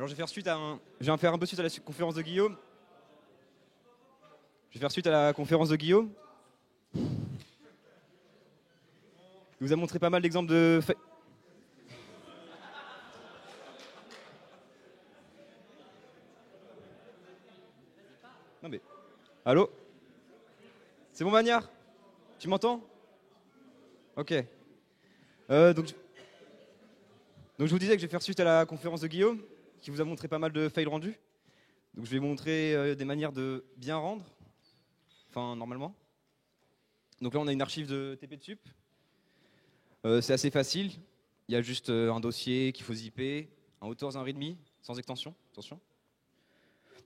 Alors je vais faire suite à je vais faire un peu suite à la conférence de Guillaume. Je vais faire suite à la conférence de Guillaume. Il vous a montré pas mal d'exemples de Non mais... Allô? C'est bon, Magnard? Tu m'entends? Ok. Donc je vous disais que je vais faire suite à la conférence de Guillaume, qui vous a montré pas mal de fails rendus. Donc je vais vous montrer des manières de bien rendre. Enfin, normalement. Donc là, on a une archive de TP de sup. C'est assez facile. Il y a juste un dossier qu'il faut zipper, un authors, un readme, sans extension. Attention.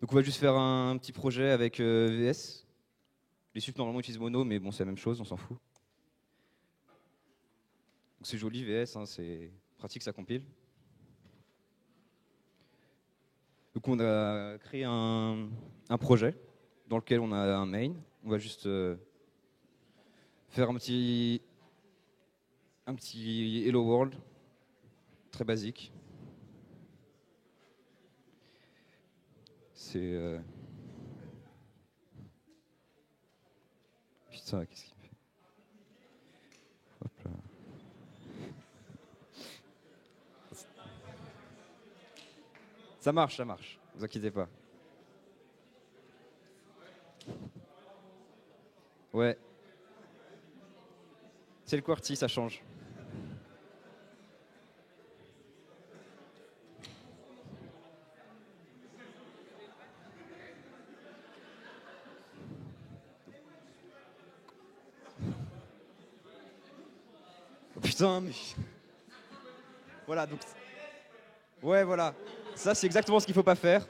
Donc on va juste faire un petit projet avec VS. Les sup normalement utilisent Mono, mais bon, c'est la même chose, on s'en fout. Donc c'est joli VS, hein, c'est pratique, ça compile. Donc on a créé un projet dans lequel on a un main. On va juste faire un petit Hello World, très basique. C'est... Putain, qu'est-ce qu'il fait? Hop là. Ça marche, vous inquiétez pas. Ouais. C'est le QWERTY, ça change. Oh, putain, mais... Voilà, donc... Ouais, voilà. Ça, c'est exactement ce qu'il faut pas faire.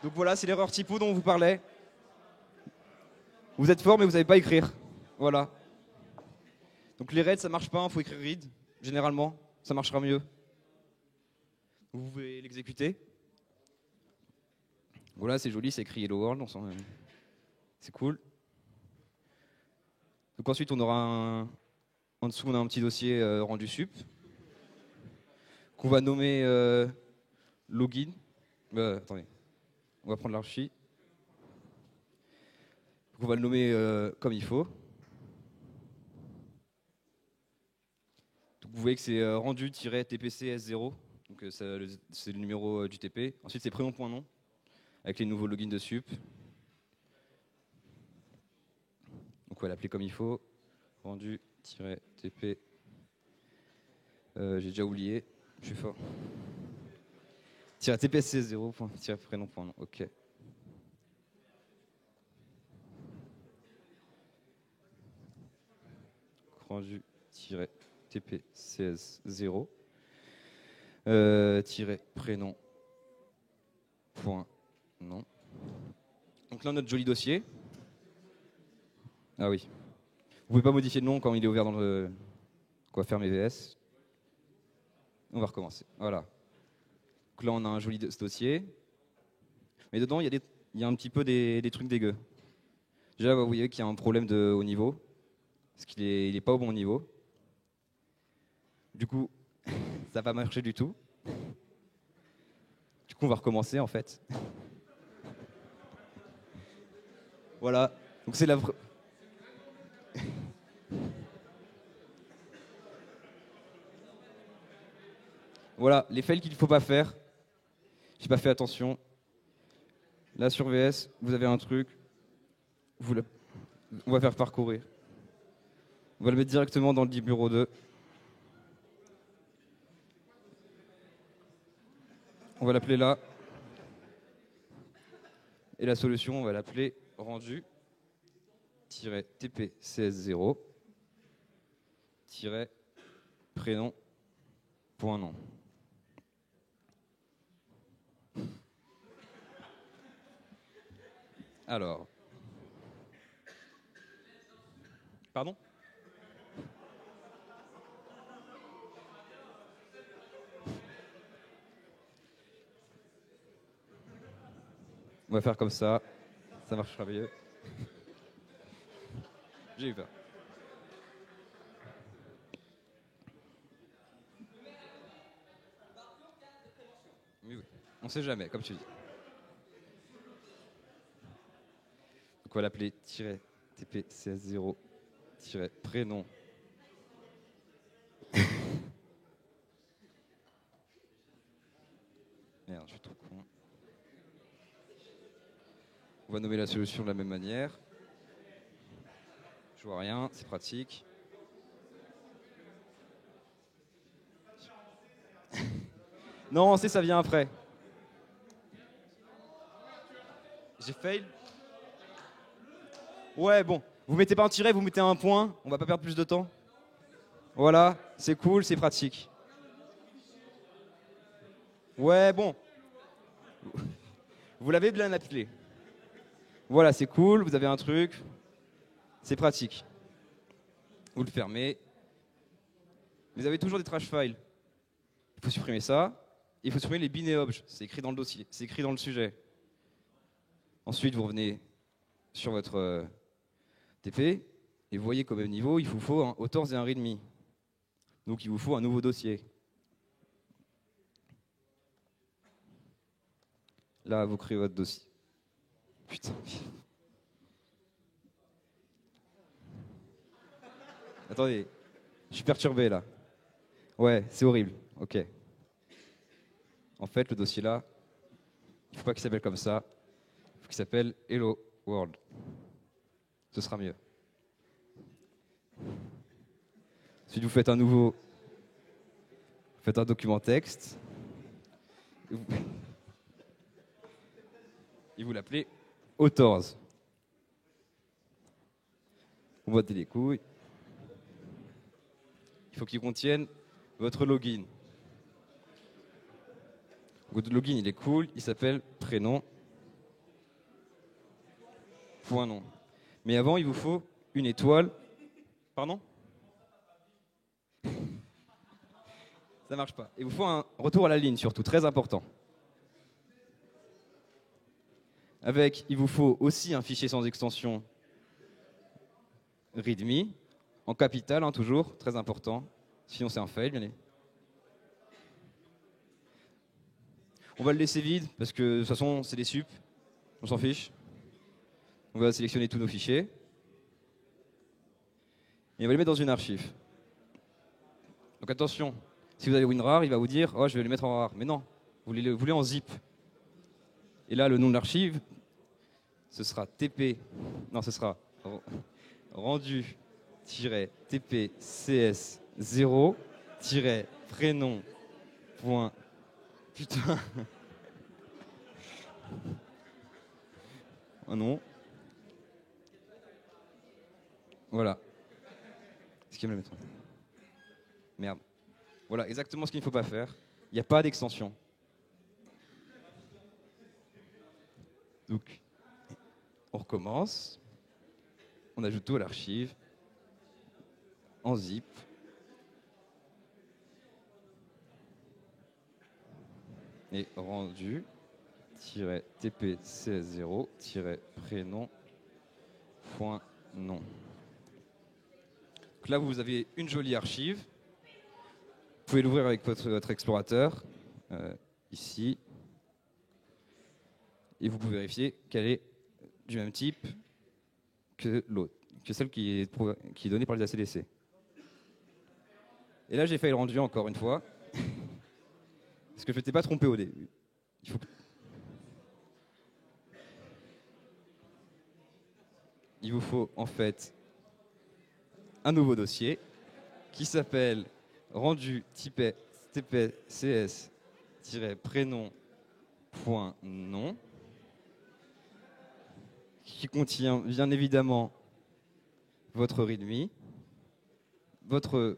Donc voilà, c'est l'erreur typo dont on vous parlait. Vous êtes fort, mais vous savez pas écrire. Voilà. Donc les reads, ça marche pas, il faut écrire read, généralement. Ça marchera mieux. Vous pouvez l'exécuter. Voilà, c'est joli, c'est écrit Hello World, c'est cool. Donc ensuite, on aura en dessous, on a un petit dossier rendu sup qu'on va nommer login. Attendez, on va prendre l'archi. On va le nommer comme il faut. Donc vous voyez que c'est rendu-tpcs0. Donc c'est le numéro du TP. Ensuite, c'est prénom.nom avec les nouveaux logins de sup. Donc on va l'appeler comme il faut. Rendu-tp. J'ai déjà oublié. Je suis fort. -tpcs0. -prénom.nom. Ok. Rendu-tpcs0. -prénom. Non. Donc là, notre joli dossier. Ah oui. Vous pouvez pas modifier le nom quand il est ouvert dans le... On va fermer VS. On va recommencer. Voilà. Donc là, on a un joli dossier. Mais dedans, il y a un petit peu des trucs dégueux. Déjà, vous voyez qu'il y a un problème de haut niveau. Parce qu'il est pas au bon niveau. Du coup, ça va pas marcher du tout. Du coup, on va recommencer en fait. Voilà. Donc c'est la... Voilà, les fails qu'il ne faut pas faire. J'ai pas fait attention. Là sur VS, vous avez un truc. On va faire parcourir. On va le mettre directement dans le bureau 2. On va l'appeler là. Et la solution, on va l'appeler rendu-tpcs0 prénom.nom. Alors. Pardon? On va faire comme ça. Ça marchera mieux. J'ai eu peur. Oui, oui. On sait jamais, comme tu dis. Donc on va l'appeler -tpcs0-prénom. Merde, je suis trop con. On va nommer la solution de la même manière. Je vois rien, c'est pratique. Non, ça vient après. J'ai fail. Ouais, bon. Vous mettez pas un tiret, vous mettez un point. On va pas perdre plus de temps. Voilà, c'est cool, c'est pratique. Ouais, bon. Vous l'avez bien appelé. Voilà, c'est cool, vous avez un truc. C'est pratique. Vous le fermez. Vous avez toujours des trash files. Il faut supprimer ça. Il faut supprimer les bin et obj. C'est écrit dans le dossier, c'est écrit dans le sujet. Ensuite, vous revenez sur votre TP et vous voyez qu'au même niveau, il vous faut un authors et un readme. Donc il vous faut un nouveau dossier. Là, vous créez votre dossier. Putain. Attendez, je suis perturbé là. Ouais, c'est horrible. Ok. En fait, le dossier là, il ne faut pas qu'il s'appelle comme ça. Il faut qu'il s'appelle Hello World. Ce sera mieux. Ensuite, vous faites un document texte. Et vous l'appelez Authors. Vous battez les couilles. Il faut qu'il contienne votre login. Votre login, il est cool. Il s'appelle prénom. .nom. Mais avant, il vous faut une étoile. Pardon ? Ça marche pas. Il vous faut un retour à la ligne, surtout, très important. Il vous faut aussi un fichier sans extension readme, en capital, hein, toujours, très important. Sinon, c'est un fail, bien évidemment. On va le laisser vide, parce que de toute façon, c'est des sup. On s'en fiche. On va sélectionner tous nos fichiers. Et on va les mettre dans une archive. Donc attention, si vous avez WinRAR, il va vous dire « Oh, je vais les mettre en RAR ». Mais non, vous voulez en zip. Et là, le nom de l'archive, ce sera rendu-tpcs0-prénom. Putain. Oh non. Voilà. Est-ce qu'il va me le mettre ? Merde. Voilà exactement ce qu'il ne faut pas faire. Il n'y a pas d'extension. Donc, on recommence. On ajoute tout à l'archive. En zip. Et rendu-tpcs0-prénom.nom. Donc là, vous avez une jolie archive. Vous pouvez l'ouvrir avec votre explorateur, ici. Et vous pouvez vérifier qu'elle est du même type que l'autre, que celle qui est donnée par les ACDC. Et là, j'ai fait le rendu encore une fois. Parce que je ne m'étais pas trompé au début. Il vous faut en fait un nouveau dossier qui s'appelle rendu-tpcs-prénom.nom, qui contient bien évidemment votre readme, votre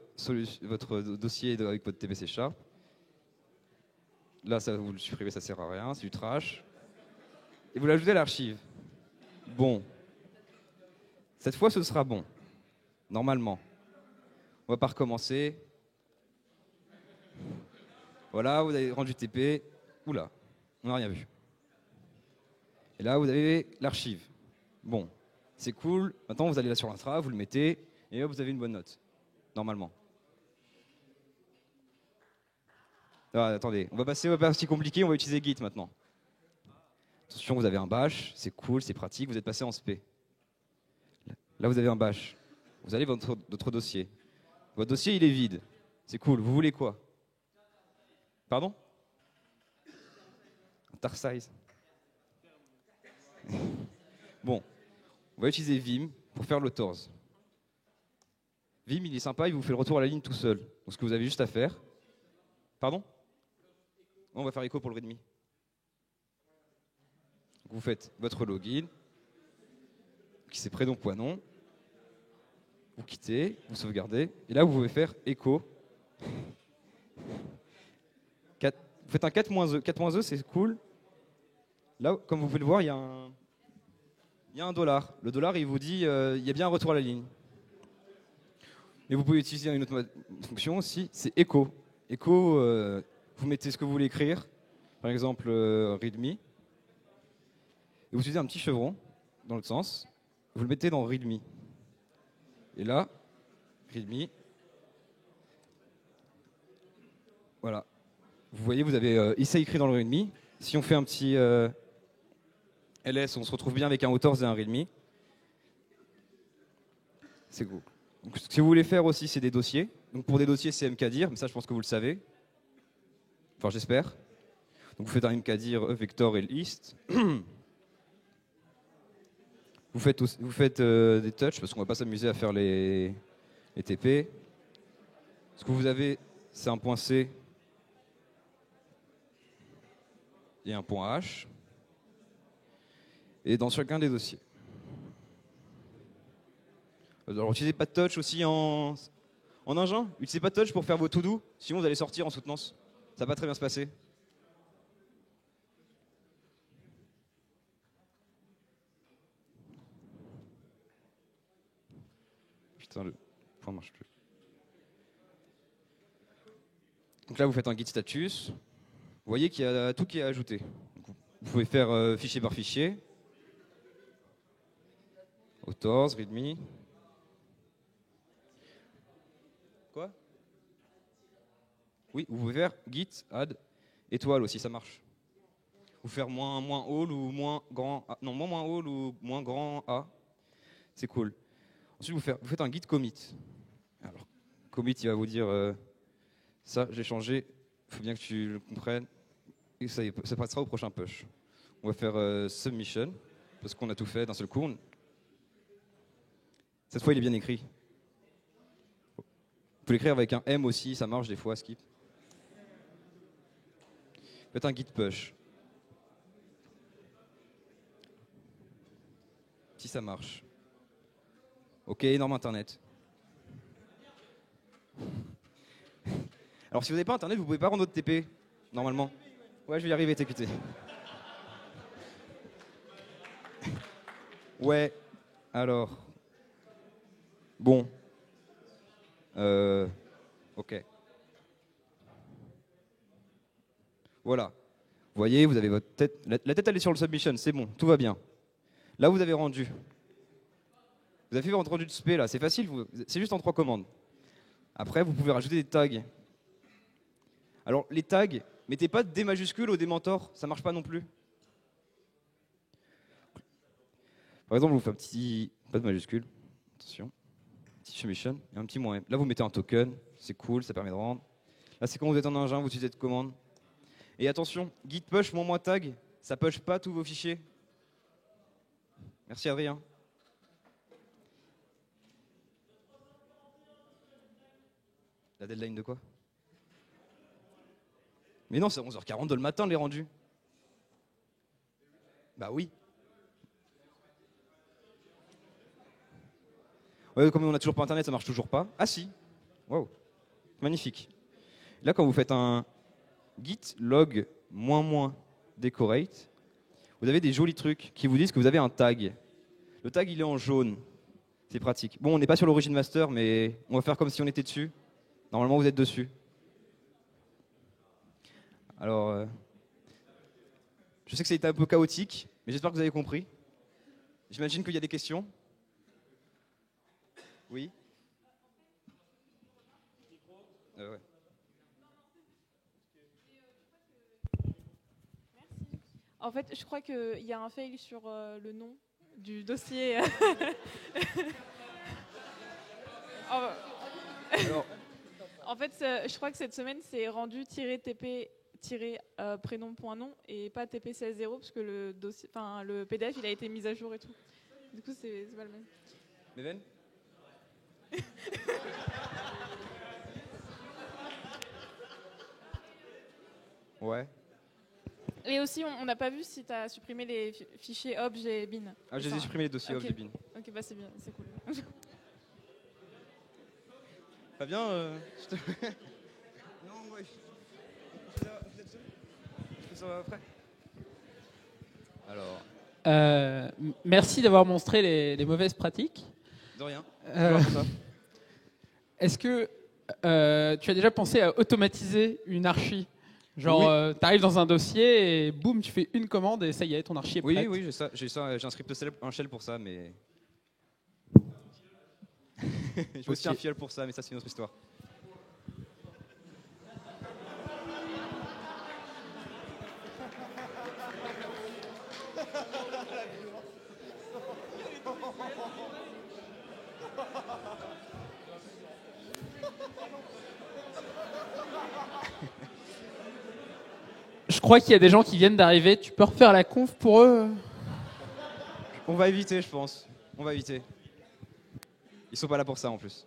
dossier avec votre TPC Sharp. Là, ça, vous le supprimez, ça sert à rien, c'est du trash. Et vous l'ajoutez à l'archive. Bon. Cette fois, ce sera bon. Normalement. On va pas recommencer. Voilà, vous avez rendu TP. Oula, on n'a rien vu. Et là, vous avez l'archive. Bon, c'est cool. Maintenant, vous allez là sur l'intra, vous le mettez, et hop, vous avez une bonne note. Normalement. Ah, attendez, on va passer aux parties compliquées, on va utiliser Git maintenant. Attention, vous avez un bash, c'est cool, c'est pratique, vous êtes passé en SP. Là, vous avez un bash. Vous allez votre dossier. Votre dossier, il est vide. C'est cool, vous voulez quoi? Pardon? Un tar size. Bon, on va utiliser Vim pour faire le TORS. Vim, il est sympa, il vous fait le retour à la ligne tout seul. Donc ce que vous avez juste à faire... Pardon? On va faire écho pour le readme. Vous faites votre login, qui c'est prénom, point, nom. Vous quittez, vous sauvegardez, et là vous pouvez faire écho. Vous faites un 4-E. 4-E, c'est cool. Là, comme vous pouvez le voir, il y a un dollar. Le dollar, il vous dit il y a bien un retour à la ligne. Et vous pouvez utiliser une autre fonction aussi, c'est echo. Echo, vous mettez ce que vous voulez écrire, par exemple readme, et vous utilisez un petit chevron dans l'autre sens, vous le mettez dans readme. Et là, readme, voilà. Vous voyez, vous avez ici écrit dans le readme. Si on fait un petit ls, on se retrouve bien avec un authors et un readme. C'est cool. Donc, ce que vous voulez faire aussi, c'est des dossiers. Donc pour des dossiers, c'est mkdir, mais ça, je pense que vous le savez. Enfin, j'espère. Donc vous faites un mkdir vector et list. Vous faites des touches, parce qu'on ne va pas s'amuser à faire les TP. Ce que vous avez, c'est un point C et un point H. Et dans chacun des dossiers. Alors, utilisez pas de touch aussi en engin. Utilisez pas de touch pour faire vos to-do, sinon vous allez sortir en soutenance. Ça va pas très bien se passer. Putain, le point marche plus. Donc là, vous faites un git status. Vous voyez qu'il y a tout qui est ajouté. Donc, vous pouvez faire fichier par fichier. Authors, readme. Quoi? Oui, vous pouvez faire git add étoile aussi, ça marche. Vous faire moins all ou moins grand A. Non, moins all ou moins grand A. C'est cool. Ensuite, vous faites un git commit. Alors, commit, il va vous dire ça, j'ai changé. Il faut bien que tu le comprennes. Et ça passera au prochain push. On va faire submission, parce qu'on a tout fait d'un seul coup. Cette fois, il est bien écrit. Vous pouvez l'écrire avec un M aussi, ça marche des fois, skip. Faites un git push. Si ça marche. Ok, norme internet. Alors si vous n'avez pas internet, vous pouvez pas rendre votre TP, normalement. Ouais, je vais y arriver, TQT. Ouais, alors. Bon. Ok. Voilà. Vous voyez, vous avez votre tête. La tête, elle est sur le submission, c'est bon, tout va bien. Là, vous avez rendu. Vous avez fait votre rendu de SP, là, c'est facile, c'est juste en 3 commandes. Après, vous pouvez rajouter des tags. Alors, les tags, mettez pas de D majuscule au D mentor, ça marche pas non plus. Par exemple, vous faites un petit. Pas de majuscule, attention. Petit submission, et un petit moins M. Là, vous mettez un token, c'est cool, ça permet de rendre. Là, c'est quand vous êtes en engin, vous utilisez cette commande. Et attention, git push moins tag, ça push pas tous vos fichiers. Merci Adrien. La deadline de quoi? Mais non, c'est 11h40 le matin les rendus. Bah oui. Ouais, comme on n'a toujours pas internet, ça marche toujours pas. Ah si. Waouh. Magnifique. Là, quand vous faites un git log decorate, vous avez des jolis trucs qui vous disent que vous avez un tag. Le tag, il est en jaune. C'est pratique. Bon, on n'est pas sur l'origine master, mais on va faire comme si on était dessus. Normalement, vous êtes dessus. Alors, je sais que ça a été un peu chaotique, mais j'espère que vous avez compris. J'imagine qu'il y a des questions. Oui. Ouais. En fait, je crois qu'il y a un fail sur le nom du dossier. Alors, En fait, je crois que cette semaine, c'est rendu-tp-prénom.nom et pas tp16.0 parce que le PDF, il a été mis à jour et tout. Du coup, c'est pas le même. Meven? Ouais. Et aussi, on n'a pas vu si tu as supprimé les fichiers obj et bin. Ah, je les ai supprimés les dossiers Ok. obj et bin. Ok, bah c'est bien, c'est cool. Fabien, je te... Non, ouais. Je fais ça après. Alors, Merci d'avoir montré les mauvaises pratiques. de rien. Euh, Toujours pour ça. Est-ce que tu as déjà pensé à automatiser une archi? Genre, Oui. tu arrives dans un dossier et boum, tu fais une commande et ça y est, ton archi est Oui, prête. oui, j'ai un script un shell pour ça, mais... J'ai aussi Ok. un fiel pour ça, mais ça c'est une autre histoire. Je crois qu'il y a des gens qui viennent d'arriver. Tu peux refaire la conf pour eux? On va éviter, je pense. On va éviter. Ils sont pas là pour ça en plus.